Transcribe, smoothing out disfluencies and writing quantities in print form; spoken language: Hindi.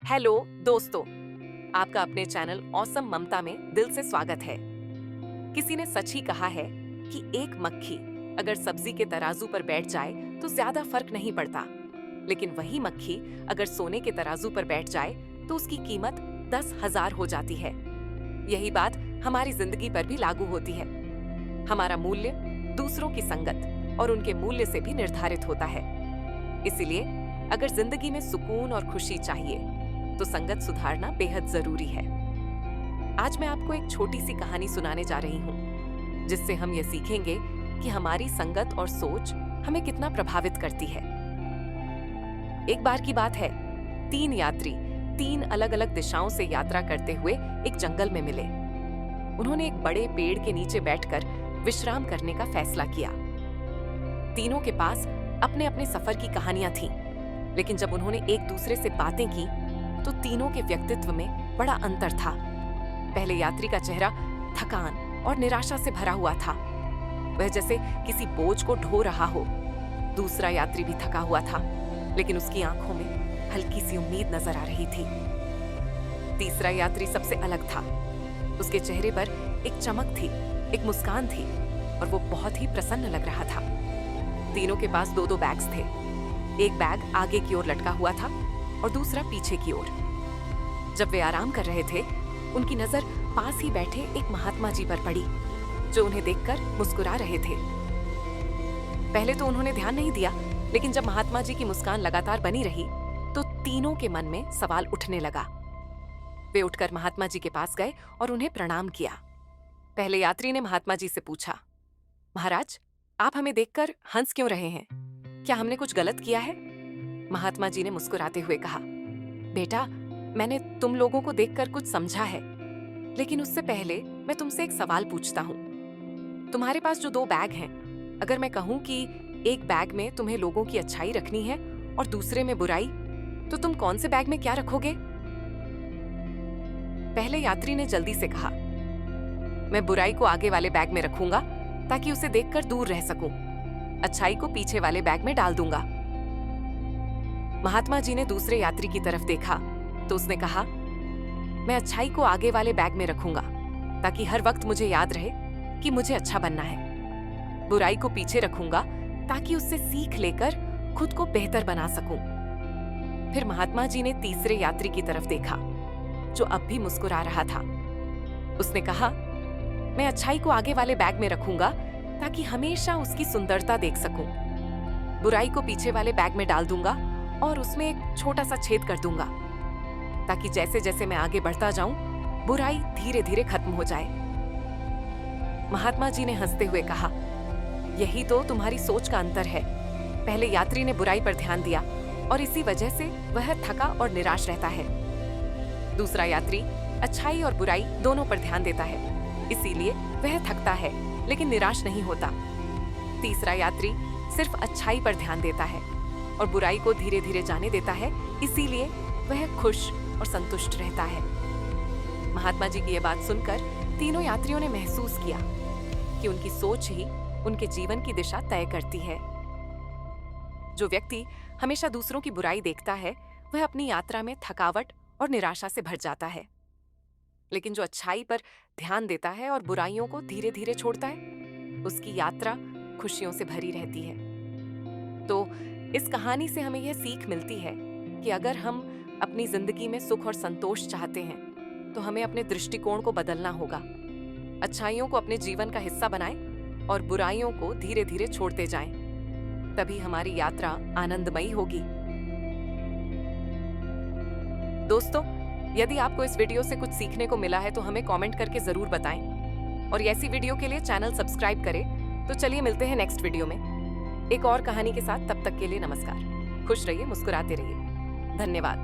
हेलो दोस्तों, आपका अपने चैनल ऑसम ममता में दिल से स्वागत है। किसी ने सच ही कहा है कि एक मक्खी अगर सब्जी के तराजू पर बैठ जाए तो ज्यादा फर्क नहीं पड़ता, लेकिन वही मक्खी अगर सोने के तराजू पर बैठ जाए तो उसकी कीमत 10,000 हो जाती है। यही बात हमारी जिंदगी पर भी लागू होती है। हमारा मूल्य दूसरों की संगत और उनके मूल्य से भी निर्धारित होता है। इसीलिए अगर जिंदगी में सुकून और खुशी चाहिए तो संगत सुधारना बेहद जरूरी है। आज मैं आपको एक छोटी सी कहानी सुनाने जा रही हूँ, जिससे हम ये सीखेंगे कि हमारी संगत और सोच हमें कितना प्रभावित करती है। एक बार की बात है, 3 यात्री 3 अलग अलग दिशाओं से यात्रा करते हुए एक जंगल में मिले। उन्होंने एक बड़े पेड़ के नीचे बैठकर विश्राम करने का फैसला किया। तीनों के पास अपने अपने सफर की कहानियां थीं, लेकिन जब उन्होंने एक दूसरे से बातें की तो तीनों के व्यक्तित्व में बड़ा अंतर था। पहले यात्री का चेहरा थकान और निराशा से भरा हुआ था, वह जैसे किसी बोझ को ढो रहा हो। दूसरा यात्री भी थका हुआ था, लेकिन उसकी आंखों में हल्की सी उम्मीद नजर आ रही थी। तीसरा यात्री सबसे अलग था। उसके चेहरे पर एक चमक थी, एक मुस्कान थी और वो बहुत ही प्रसन्न लग रहा था। तीनों के पास 2-2 बैग्स थे। एक बैग आगे की ओर लटका हुआ था और दूसरा पीछे की ओर। जब वे आराम कर रहे थे, उनकी नजर पास ही बैठे एक महात्मा जी पर पड़ी, जो उन्हें देखकर मुस्कुरा रहे थे। पहले तो उन्होंने ध्यान नहीं दिया, लेकिन जब महात्मा जी की मुस्कान लगातार बनी रही तो तीनों के मन में सवाल उठने लगा। वे उठकर महात्मा जी के पास गए और उन्हें प्रणाम किया। पहले यात्री ने महात्मा जी से पूछा, महाराज, आप हमें देखकर हंस क्यों रहे हैं? क्या हमने कुछ गलत किया है? महात्मा जी ने मुस्कुराते हुए कहा, बेटा, मैंने तुम लोगों को देखकर कुछ समझा है, लेकिन उससे पहले मैं तुमसे एक सवाल पूछता हूँ। तुम्हारे पास जो 2 बैग हैं, अगर मैं कहूँ कि एक बैग में तुम्हें लोगों की अच्छाई रखनी है और दूसरे में बुराई, तो तुम कौन से बैग में क्या रखोगे? पहले यात्री ने जल्दी से कहा, मैं बुराई को आगे वाले बैग में रखूंगा ताकि उसे देखकर दूर रह सकूं। अच्छाई को पीछे वाले बैग में डाल दूंगा। महात्मा जी ने दूसरे यात्री की तरफ देखा तो उसने कहा, मैं अच्छाई को आगे वाले बैग में रखूंगा ताकि हर वक्त मुझे याद रहे कि मुझे अच्छा बनना है। बुराई को पीछे रखूंगा ताकि उससे सीख लेकर खुद को बेहतर बना सकूं। फिर महात्मा जी ने तीसरे यात्री की तरफ देखा, जो अब भी मुस्कुरा रहा था। उसने कहा, मैं अच्छाई को आगे वाले बैग में रखूंगा ताकि हमेशा उसकी सुंदरता देख सकूं। बुराई को पीछे वाले बैग में डाल दूंगा और उसमें एक छोटा सा छेद कर दूंगा ताकि जैसे जैसे मैं आगे बढ़ता जाऊं, बुराई धीरे धीरे खत्म हो जाए। महात्मा जी ने हंसते हुए कहा, यही तो तुम्हारी सोच का अंतर है। पहले यात्री ने बुराई पर ध्यान दिया और इसी वजह से वह थका और निराश रहता है। दूसरा यात्री अच्छाई और बुराई दोनों पर ध्यान देता है, इसीलिए वह थकता है लेकिन निराश नहीं होता। तीसरा यात्री सिर्फ अच्छाई पर ध्यान देता है और बुराई को धीरे धीरे जाने देता है, इसीलिए वह खुश और संतुष्ट रहता है। महात्मा जी की यह बात सुनकर तीनों यात्रियों ने महसूस किया कि उनकी सोच ही उनके जीवन की दिशा तय करती है। जो व्यक्ति हमेशा दूसरों की बुराई देखता है, वह अपनी यात्रा में थकावट और निराशा से भर जाता है। लेकिन जो अच्छाई पर ध्यान देता है और बुराइयों को धीरे धीरे छोड़ता है, उसकी यात्रा खुशियों से भरी रहती है। तो इस कहानी से हमें यह सीख मिलती है कि अगर हम अपनी जिंदगी में सुख और संतोष चाहते हैं तो हमें अपने दृष्टिकोण को बदलना होगा। अच्छाइयों को अपने जीवन का हिस्सा बनाएं और बुराइयों को धीरे धीरे छोड़ते जाएं। तभी हमारी यात्रा आनंदमयी होगी। दोस्तों, यदि आपको इस वीडियो से कुछ सीखने को मिला है तो हमें कमेंट करके जरूर बताएं और ऐसी वीडियो के लिए चैनल सब्सक्राइब करें। तो चलिए मिलते हैं नेक्स्ट वीडियो में एक और कहानी के साथ। तब तक के लिए नमस्कार। खुश रहिए, मुस्कुराते रहिए। धन्यवाद।